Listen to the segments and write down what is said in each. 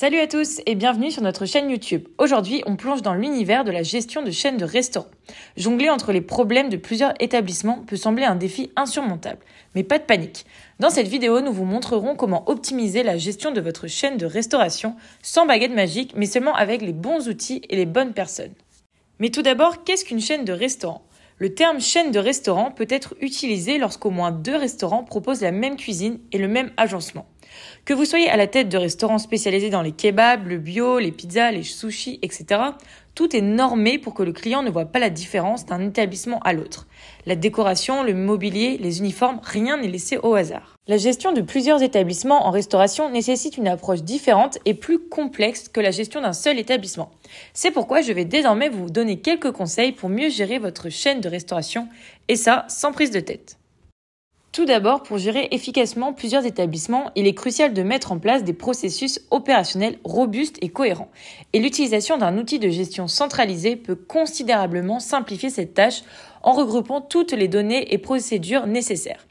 Salut à tous et bienvenue sur notre chaîne YouTube. Aujourd'hui, on plonge dans l'univers de la gestion de chaînes de restaurants. Jongler entre les problèmes de plusieurs établissements peut sembler un défi insurmontable, mais pas de panique. Dans cette vidéo, nous vous montrerons comment optimiser la gestion de votre chaîne de restauration sans baguette magique, mais seulement avec les bons outils et les bonnes personnes. Mais tout d'abord, qu'est-ce qu'une chaîne de restaurant ? Le terme chaîne de restaurant peut être utilisé lorsqu'au moins 2 restaurants proposent la même cuisine et le même agencement. Que vous soyez à la tête de restaurants spécialisés dans les kebabs, le bio, les pizzas, les sushis, etc., tout est normé pour que le client ne voit pas la différence d'un établissement à l'autre. La décoration, le mobilier, les uniformes, rien n'est laissé au hasard. La gestion de plusieurs établissements en restauration nécessite une approche différente et plus complexe que la gestion d'un seul établissement. C'est pourquoi je vais désormais vous donner quelques conseils pour mieux gérer votre chaîne de restauration, et ça sans prise de tête. Tout d'abord, pour gérer efficacement plusieurs établissements, il est crucial de mettre en place des processus opérationnels robustes et cohérents. Et l'utilisation d'un outil de gestion centralisé peut considérablement simplifier cette tâche en regroupant toutes les données et procédures nécessaires.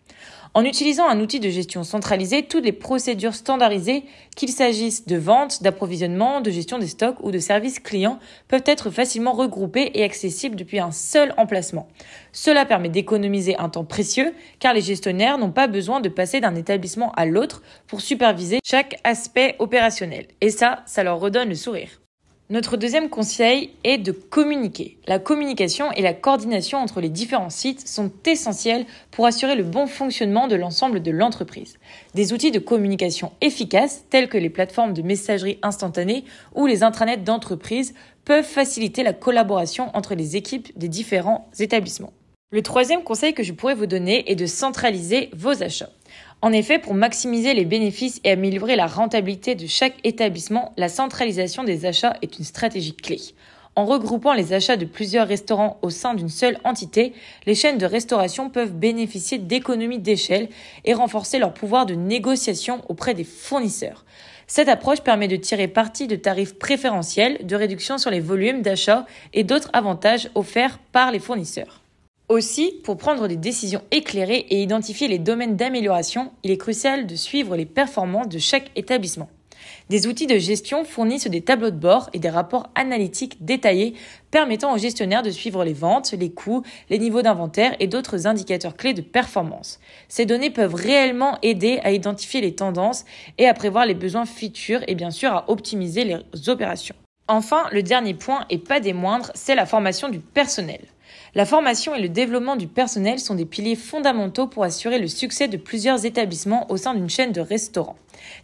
En utilisant un outil de gestion centralisé, toutes les procédures standardisées, qu'il s'agisse de vente, d'approvisionnement, de gestion des stocks ou de services clients, peuvent être facilement regroupées et accessibles depuis un seul emplacement. Cela permet d'économiser un temps précieux car les gestionnaires n'ont pas besoin de passer d'un établissement à l'autre pour superviser chaque aspect opérationnel. Et ça leur redonne le sourire. Notre deuxième conseil est de communiquer. La communication et la coordination entre les différents sites sont essentielles pour assurer le bon fonctionnement de l'ensemble de l'entreprise. Des outils de communication efficaces, tels que les plateformes de messagerie instantanée ou les intranets d'entreprise, peuvent faciliter la collaboration entre les équipes des différents établissements. Le troisième conseil que je pourrais vous donner est de centraliser vos achats. En effet, pour maximiser les bénéfices et améliorer la rentabilité de chaque établissement, la centralisation des achats est une stratégie clé. En regroupant les achats de plusieurs restaurants au sein d'une seule entité, les chaînes de restauration peuvent bénéficier d'économies d'échelle et renforcer leur pouvoir de négociation auprès des fournisseurs. Cette approche permet de tirer parti de tarifs préférentiels, de réduction sur les volumes d'achat et d'autres avantages offerts par les fournisseurs. Aussi, pour prendre des décisions éclairées et identifier les domaines d'amélioration, il est crucial de suivre les performances de chaque établissement. Des outils de gestion fournissent des tableaux de bord et des rapports analytiques détaillés permettant aux gestionnaires de suivre les ventes, les coûts, les niveaux d'inventaire et d'autres indicateurs clés de performance. Ces données peuvent réellement aider à identifier les tendances et à prévoir les besoins futurs et bien sûr à optimiser les opérations. Enfin, le dernier point, et pas des moindres, c'est la formation du personnel. La formation et le développement du personnel sont des piliers fondamentaux pour assurer le succès de plusieurs établissements au sein d'une chaîne de restaurants.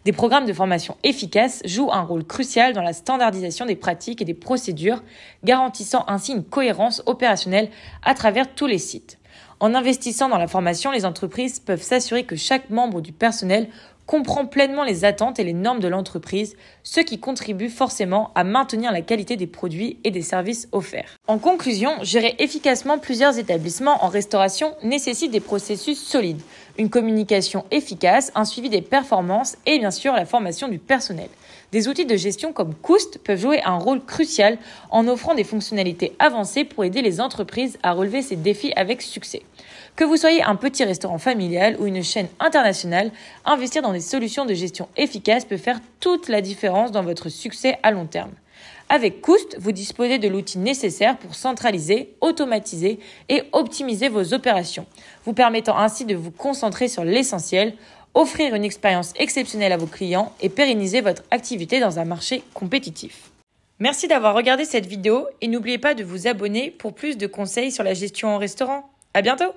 Des programmes de formation efficaces jouent un rôle crucial dans la standardisation des pratiques et des procédures, garantissant ainsi une cohérence opérationnelle à travers tous les sites. En investissant dans la formation, les entreprises peuvent s'assurer que chaque membre du personnel comprend pleinement les attentes et les normes de l'entreprise, ce qui contribue forcément à maintenir la qualité des produits et des services offerts. En conclusion, gérer efficacement plusieurs établissements en restauration nécessite des processus solides, une communication efficace, un suivi des performances et bien sûr la formation du personnel. Des outils de gestion comme Koost peuvent jouer un rôle crucial en offrant des fonctionnalités avancées pour aider les entreprises à relever ces défis avec succès. Que vous soyez un petit restaurant familial ou une chaîne internationale, investir dans des solutions de gestion efficaces peut faire toute la différence dans votre succès à long terme. Avec Koost, vous disposez de l'outil nécessaire pour centraliser, automatiser et optimiser vos opérations, vous permettant ainsi de vous concentrer sur l'essentiel, offrir une expérience exceptionnelle à vos clients et pérenniser votre activité dans un marché compétitif. Merci d'avoir regardé cette vidéo et n'oubliez pas de vous abonner pour plus de conseils sur la gestion en restaurant. À bientôt!